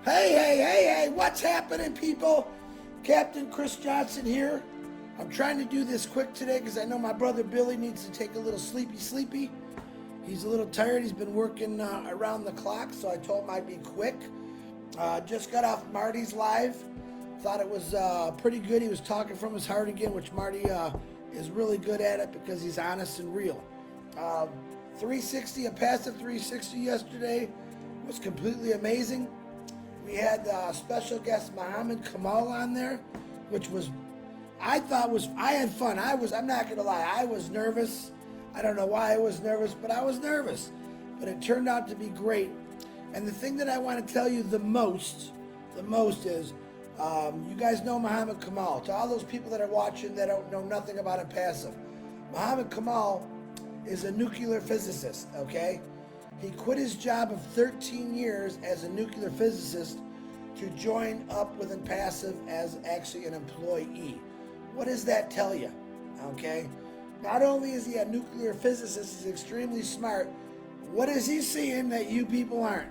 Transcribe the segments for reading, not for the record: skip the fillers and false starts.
Hey, what's happening, people? Captain Chris Johnson here. I'm trying to do this quick today because I know my brother Billy needs to take a little sleepy. He's a little tired. He's been working around the clock, so I told him I'd be quick. Just got off Marty's live. Thought it was pretty good. He was talking from his heart again, which Marty is really good at it because he's honest and real. 360, Onpassive 360 yesterday was completely amazing. We had special guest Muhammad Kamal on there, which was, I had fun. I'm not gonna lie, I was nervous. I don't know why I was nervous, but I was nervous. But it turned out to be great. And the thing that I want to tell you the most is, you guys know Muhammad Kamal. To all those people that are watching that don't know nothing about Onpassive, Muhammad Kamal is a nuclear physicist, okay? He quit his job of 13 years as a nuclear physicist to join up with Onpassive as actually an employee. What does that tell you? Okay? Not only is he a nuclear physicist, he's extremely smart. What is he seeing that you people aren't?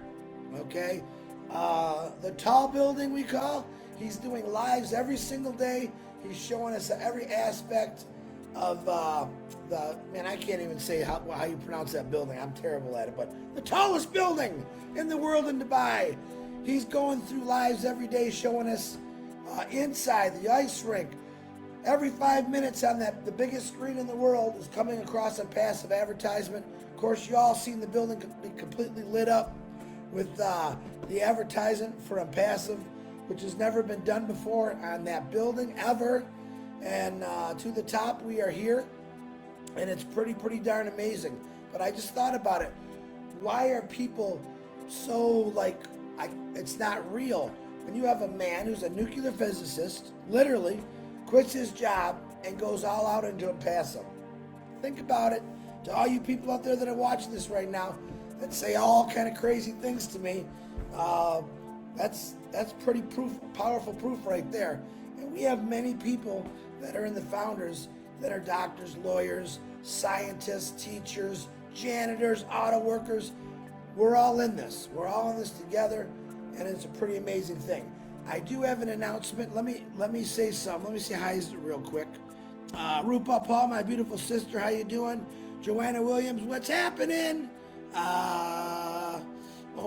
Okay? The tall building we call, he's doing lives every single day. He's showing us every aspect of man, I can't even say how you pronounce that building. I'm terrible at it, but the tallest building in the world in Dubai. He's going through lives every day showing us inside the ice rink. Every 5 minutes on the biggest screen in the world is coming across a passive advertisement. Of course, you all seen the building be completely lit up with the advertisement for Onpassive, which has never been done before on that building ever. And to the top we are here, and it's pretty darn amazing. But I just thought about it. Why are people so it's not real? When you have a man who's a nuclear physicist, literally quits his job and goes all out into Onpassive. Think about it. To all you people out there that are watching this right now that say all kind of crazy things to me, that's pretty powerful proof right there. And we have many people that are in the founders that are doctors, lawyers, scientists, teachers, janitors, auto workers. We're all in this. We're all in this together, and it's a pretty amazing thing. I do have an announcement. Let me say something. Let me say hi real quick. Rupa Paul, my beautiful sister, how you doing? Joanna Williams, what's happening? Oh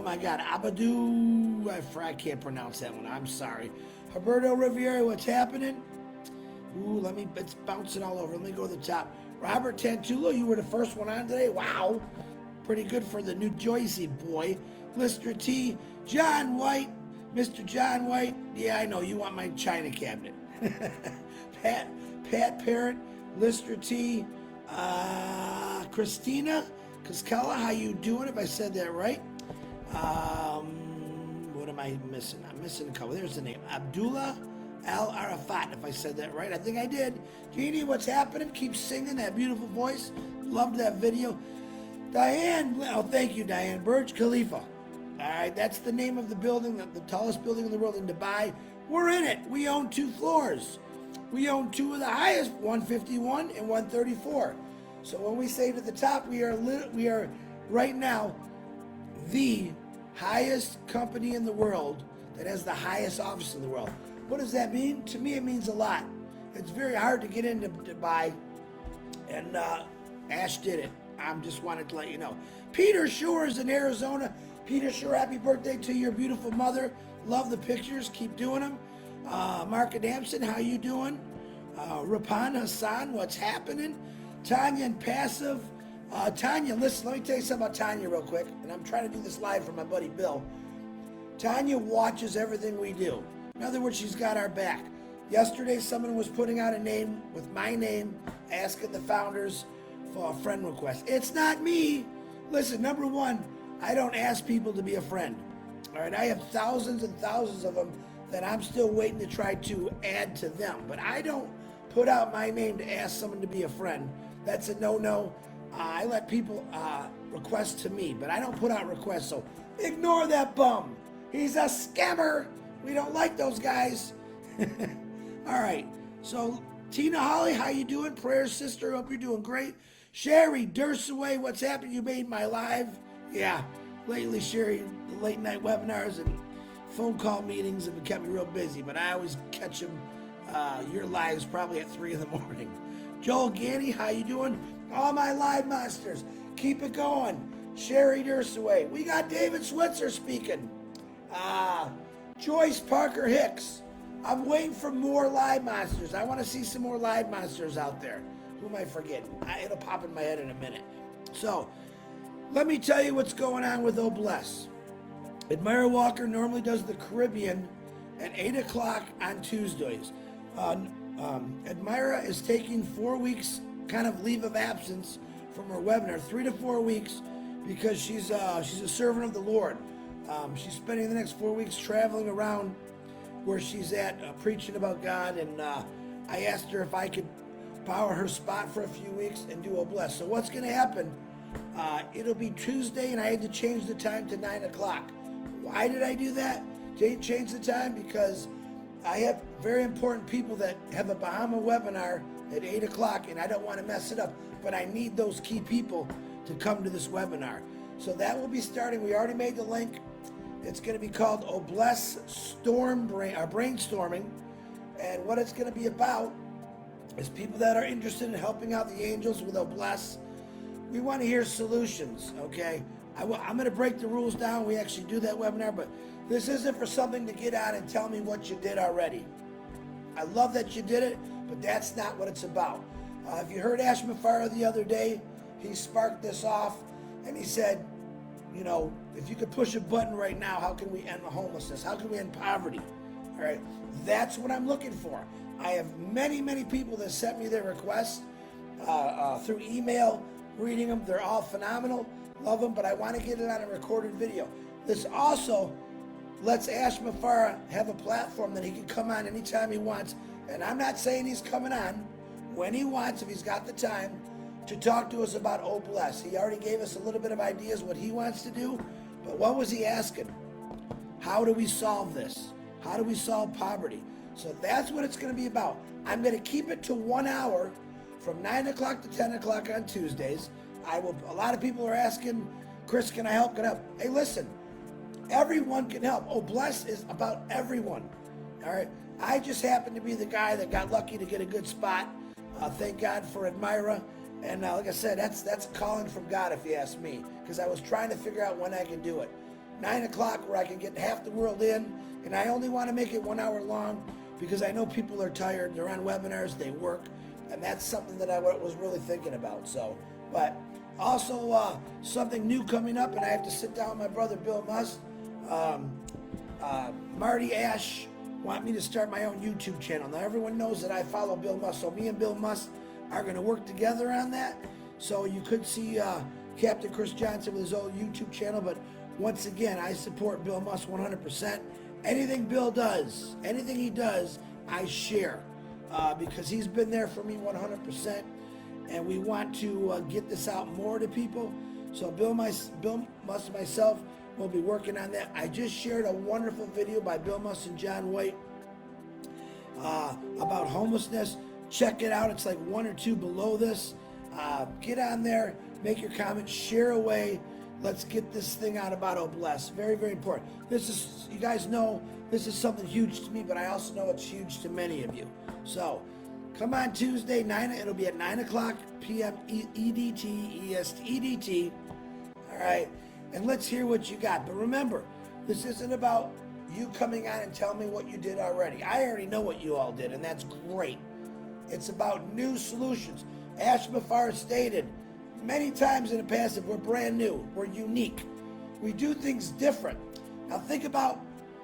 my God, Abadu, I can't pronounce that one. I'm sorry. Roberto Riviera, what's happening? Ooh, it's bouncing all over. Let me go to the top. Robert Tantulo, you were the first one on today. Wow. Pretty good for the New Jersey boy. Lister T, John White, Mr. John White. Yeah, I know, you want my China cabinet. Pat Parrott, Lister T, Christina Kaskala, how you doing, if I said that right? What am I missing? I'm missing a couple. There's the name. Abdullah Al Arafat, if I said that right. I think I did. Jeannie, what's happening? Keep singing that beautiful voice. Loved that video. Diane, oh, thank you, Diane. Burj Khalifa. All right, that's the name of the building, the tallest building in the world in Dubai. We're in it. We own 2 floors. We own 2 of the highest, 151 and 134. So when we say to the top, we are right now the highest company in the world that has the highest office in the world. What does that mean? To me, it means a lot. It's very hard to get into Dubai, and Ash did it. I just wanted to let you know. Peter Shore is in Arizona. Peter Shore, happy birthday to your beautiful mother. Love the pictures. Keep doing them. Mark Adamson, how you doing? Rapan Hassan, what's happening? Tanya Onpassive. Tanya, listen, let me tell you something about Tanya real quick. And I'm trying to do this live for my buddy Bill. Tanya watches everything we do. In other words, she's got our back. Yesterday, someone was putting out a name with my name, asking the founders for a friend request. It's not me. Listen, number one, I don't ask people to be a friend. All right, I have thousands and thousands of them that I'm still waiting to try to add to them. But I don't put out my name to ask someone to be a friend. That's a no-no. I let people request to me, but I don't put out requests, so ignore that bum. He's a scammer. We don't like those guys. All right, so Tina Holly, how you doing? Prayers, sister, hope you're doing great. Sherry Dursaway, what's happening? You made my live. Yeah, lately, Sherry, the late night webinars and phone call meetings have kept me real busy, but I always catch them, your lives probably at 3 in the morning. Joel Ganny, how you doing? All my live monsters, keep it going. Sherry Dursaway, we got David Switzer speaking. Joyce Parker Hicks, I'm waiting for more live monsters. I want to see some more live monsters out there. Who am I forgetting? It'll pop in my head in a minute. So, let me tell you what's going on with Bless. Admira Walker normally does the Caribbean at 8 o'clock on Tuesdays. Admira is taking 4 weeks kind of leave of absence from her webinar, 3 to 4 weeks, because she's a servant of the Lord. She's spending the next 4 weeks traveling around where she's at, preaching about God, and I asked her if I could power her spot for a few weeks and do Bless. So what's going to happen? It'll be Tuesday, and I had to change the time to 9 o'clock. Why did I do that? Change the time because I have very important people that have a Bahama webinar at 8 o'clock, and I don't want to mess it up, but I need those key people to come to this webinar. So that will be starting. We already made the link. It's going to be called Bless Brainstorming, and what it's going to be about is people that are interested in helping out the angels with Bless. We want to hear solutions, okay? I'm going to break the rules down. We actually do that webinar, but this isn't for something to get on and tell me what you did already. I love that you did it, but that's not what it's about. If you heard Ash Mafara the other day, he sparked this off, and he said, you know, if you could push a button right now, how can we end the homelessness? How can we end poverty? All right, that's what I'm looking for. I have many, many people that sent me their requests through email, reading them. They're all phenomenal. Love them, but I want to get it on a recorded video. This also lets Ash Mafara have a platform that he can come on anytime he wants. And I'm not saying he's coming on when he wants, if he's got the time, to talk to us about Bless. He already gave us a little bit of ideas what he wants to do, but what was he asking? How do we solve this? How do we solve poverty? So that's what it's going to be about. I'm going to keep it to 1 hour from 9 o'clock to 10 o'clock on Tuesdays. A lot of people are asking, Chris, can I help? Can I help? Hey, listen, everyone can help. Bless is about everyone. All right. I just happen to be the guy that got lucky to get a good spot. Thank God for Admira. And like I said, that's a calling from God, if you ask me, because I was trying to figure out when I can do it. 9 o'clock where I can get half the world in, and I only want to make it 1 hour long because I know people are tired. They're on webinars, they work, and that's something that I was really thinking about. So, but also something new coming up, and I have to sit down with my brother Bill Must. Marty Ash want me to start my own YouTube channel. Now everyone knows that I follow Bill Must, so me and Bill Must are going to work together on that. So you could see Captain Chris Johnson with his old YouTube channel, but once again, I support Bill Must 100%. Anything Bill does, anything he does, I share because he's been there for me 100%, and we want to get this out more to people. So Bill Must and myself will be working on that. I just shared a wonderful video by Bill Must and John White about homelessness. Check it out. It's like 1 or 2 below this. Get on there, make your comments, share away. Let's get this thing out about Bless. Very, very important. This is, you guys know, this is something huge to me, but I also know it's huge to many of you. So come on Tuesday, it'll be at 9 o'clock p.m. EDT. All right, and let's hear what you got. But remember, this isn't about you coming on and telling me what you did already. I already know what you all did, and that's great. It's about new solutions. Ash Mafar stated many times in the past that we're brand new, we're unique. We do things different. Now think about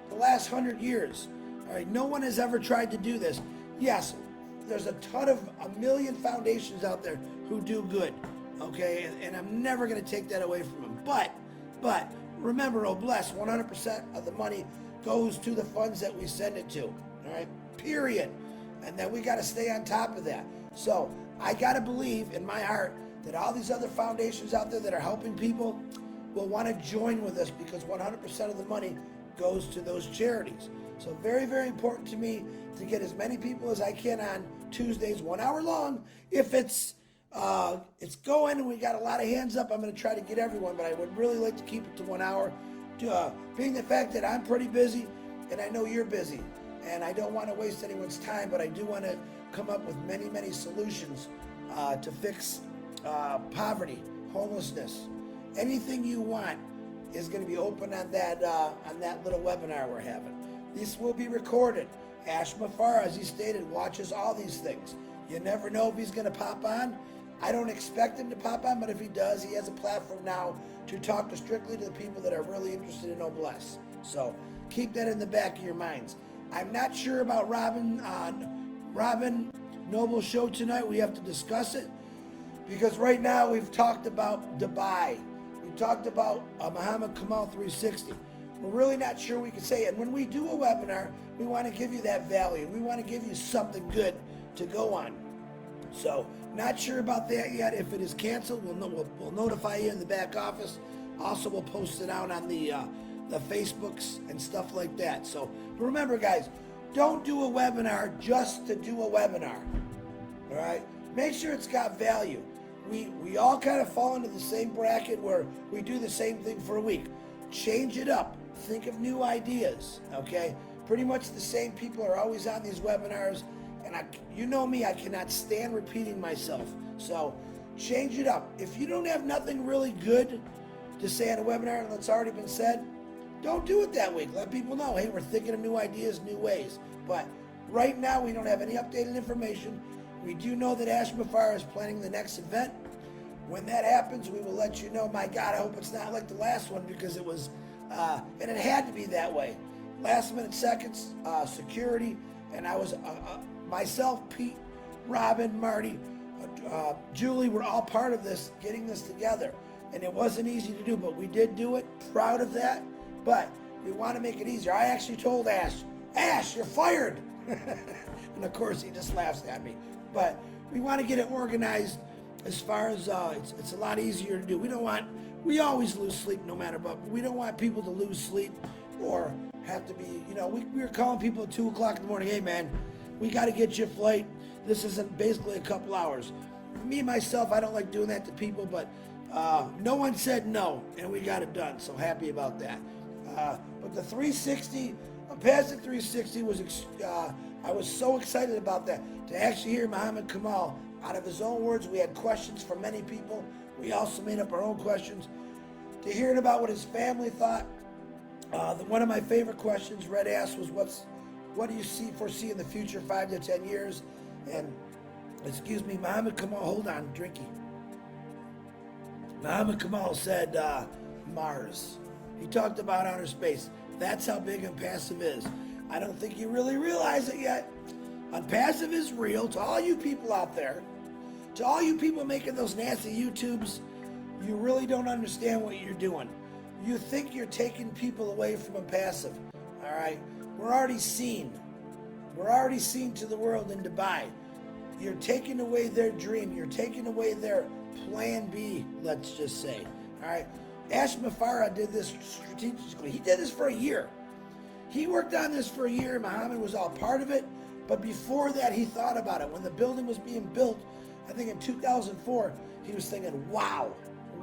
the last 100 years. All right, no one has ever tried to do this. Yes, there's a million foundations out there who do good, okay? And I'm never gonna take that away from them. But remember, Bless, 100% of the money goes to the funds that we send it to, all right? Period. And then we gotta stay on top of that. So I gotta believe in my heart that all these other foundations out there that are helping people will want to join with us because 100% of the money goes to those charities. So very, very important to me to get as many people as I can on Tuesdays, 1 hour long. If it's going and we got a lot of hands up, I'm going to try to get everyone, but I would really like to keep it to 1 hour. Being the fact that I'm pretty busy, and I know you're busy, and I don't want to waste anyone's time, but I do want to come up with many solutions to fix poverty, homelessness. Anything you want is going to be open on that little webinar we're having. This will be recorded. Ash Mafar, as he stated, watches all these things. You never know if he's going to pop on. I don't expect him to pop on, but if he does, he has a platform now to talk strictly to the people that are really interested in noblesse. So keep that in the back of your minds. I'm not sure about Robin Noble's show tonight. We have to discuss it, because right now we've talked about Dubai. We talked about Muhammad Kamal 360. We're really not sure we can say it. And when we do a webinar, we want to give you that value. We want to give you something good to go on. So, not sure about that yet. If it is canceled, we'll notify you in the back office. Also, we'll post it out on the Facebooks and stuff like that. So, remember, guys, don't do a webinar just to do a webinar. All right? Make sure it's got value. We all kind of fall into the same bracket where we do the same thing for a week. Change it up. Think of new ideas, okay? Pretty much the same people are always on these webinars, and you know me, I cannot stand repeating myself. So change it up. If you don't have nothing really good to say on a webinar that's already been said, don't do it that week. Let people know, hey, we're thinking of new ideas, new ways. But right now, we don't have any updated information. We do know that Ash Mafar is planning the next event. When that happens, we will let you know. My God, I hope it's not like the last one, because it was, and it had to be that way. Last minute seconds, security, and I was, myself, Pete, Robin, Marty, Julie, we're all part of this, getting this together. And it wasn't easy to do, but we did do it. Proud of that. But we want to make it easier. I actually told Ash, you're fired. And of course, he just laughs at me. But we want to get it organized. As far as it's a lot easier to do. We always lose sleep no matter what. We don't want people to lose sleep or have to be, we were calling people at 2 o'clock in the morning, hey man, we got to get you a flight. This isn't basically a couple hours. Me, myself, I don't like doing that to people, but no one said no, and we got it done, so happy about that. But the 360, Onpassive 360 I was so excited about that, to actually hear Muhammad Kamal out of his own words. We had questions from many people. We also made up our own questions. To hear about what his family thought. One of my favorite questions Red asked was, what do you foresee in the future, 5 to 10 years? And, excuse me, Muhammad Kamal, hold on, drinky. Muhammad Kamal said Mars. He talked about outer space. That's how big Onpassive is. I don't think you really realize it yet. Onpassive is real. To all you people out there, to all you people making those nasty YouTubes, you really don't understand what you're doing. You think you're taking people away from Onpassive. All right? We're already seen. We're already seen to the world in Dubai. You're taking away their dream. You're taking away their plan B, let's just say. All right? Ash Mafara did this strategically. He did this for a year. He worked on this for a year. Muhammad was all part of it. But before that, he thought about it. When the building was being built, I think in 2004, he was thinking, wow.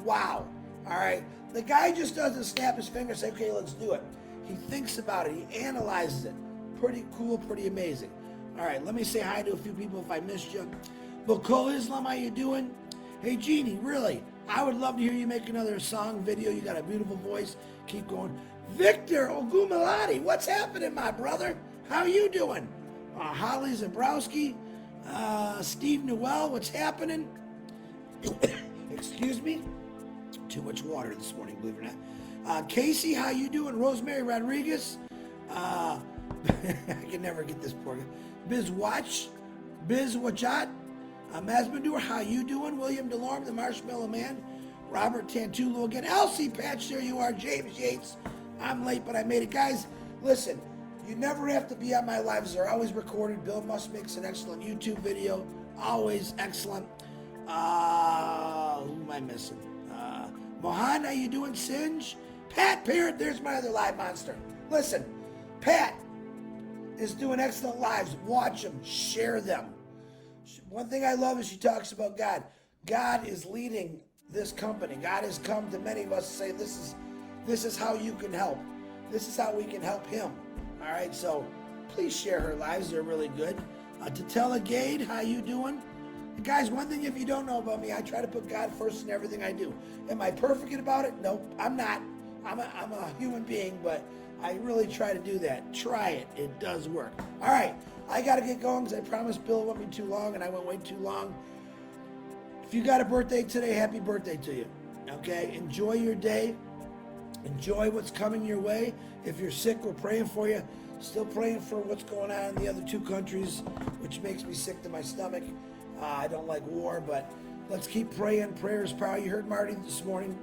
All right? The guy just doesn't snap his finger and say, okay, let's do it. He thinks about it. He analyzes it. Pretty cool, pretty amazing. All right, let me say hi to a few people if I missed you. Boko Islam, how you doing? Hey, Jeannie, really, I would love to hear you make another song, video. You got a beautiful voice. Keep going. Victor Ogumalati, what's happening, my brother? How you doing? Holly Zabrowski, Steve Newell, what's happening? Excuse me. Too much water this morning, believe it or not. Casey, how you doing? Rosemary Rodriguez. I can never get this poor guy. Biz Wachat. Masmadur, how you doing? William DeLorme, the Marshmallow Man. Robert Tantulo again. Elsie Patch, there you are. James Yates. I'm late, but I made it. Guys, listen, you never have to be on my lives. They're always recorded. Bill Musk makes an excellent YouTube video. Always excellent. Who am I missing? Mohan, how you doing? Singe? Pat Parrott, there's my other live monster. Listen, Pat is doing excellent lives. Watch them. Share them. One thing I love is she talks about God. God is leading this company. God has come to many of us to say, this is how you can help. This is how we can help him. All All right, so please share her lives. They're really good. Tatella Gade, how you doing? Guys, one thing if you don't know about me, I try to put God first in everything I do. Am I perfect about it? Nope, I'm not. I'm a human being, but I really try to do that. Try it. It does work. All right, I got to get going because I promised Bill wouldn't be too long, and I went way too long. If you got a birthday today, happy birthday to you. Okay? Enjoy your day. Enjoy what's coming your way. If you're sick, we're praying for you. Still praying for what's going on in the other two countries, which makes me sick to my stomach. I don't like war, but let's keep praying. Prayers power. You heard Marty this morning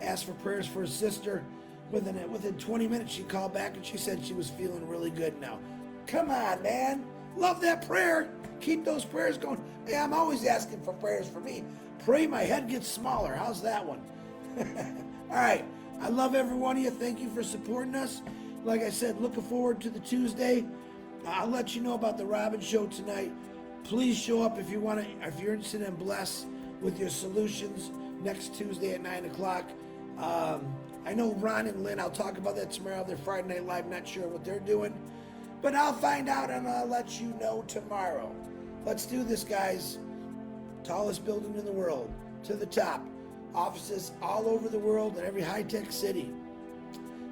ask for prayers for his sister. Within 20 minutes, she called back and she said she was feeling really good now. Come on, man. Love that prayer. Keep those prayers going. Hey, I'm always asking for prayers for me. Pray my head gets smaller. How's that one? All right. I love every one of you. Thank you for supporting us. Like I said, looking forward to the Tuesday. I'll let you know about the Robin Show tonight. Please show up if you want to. If you're interested in Bless with your solutions next Tuesday at 9 o'clock. I know Ron and Lynn. I'll talk about that tomorrow. They're Friday Night Live. Not sure what they're doing, but I'll find out and I'll let you know tomorrow. Let's do this, guys. Tallest building in the world, to the top. Offices all over the world in every high-tech city.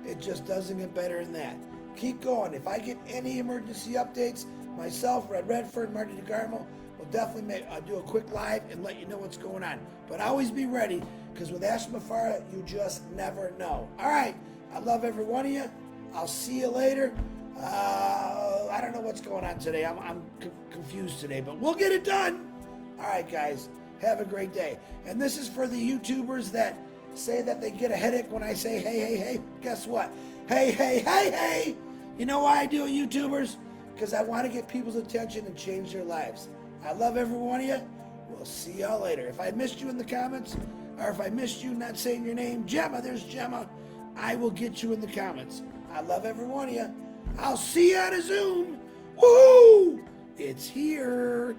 It just doesn't get better than that. Keep going. If I get any emergency updates, myself, Red Redford, Marty DeGarmo, will definitely do a quick live and let you know what's going on. But always be ready, because with Ashma Farah, you just never know. All right. I love every one of you. I'll see you later. I don't know what's going on today. I'm confused today, but we'll get it done. All right, guys. Have a great day. And this is for the YouTubers that say that they get a headache when I say, hey, hey, hey. Guess what? Hey, hey, hey, hey. You know why I do it, YouTubers? Because I want to get people's attention and change their lives. I love every one of you. We'll see y'all later. If I missed you in the comments, or if I missed you not saying your name, Gemma, there's Gemma, I will get you in the comments. I love every one of you. I'll see you on a Zoom. Woo! It's here.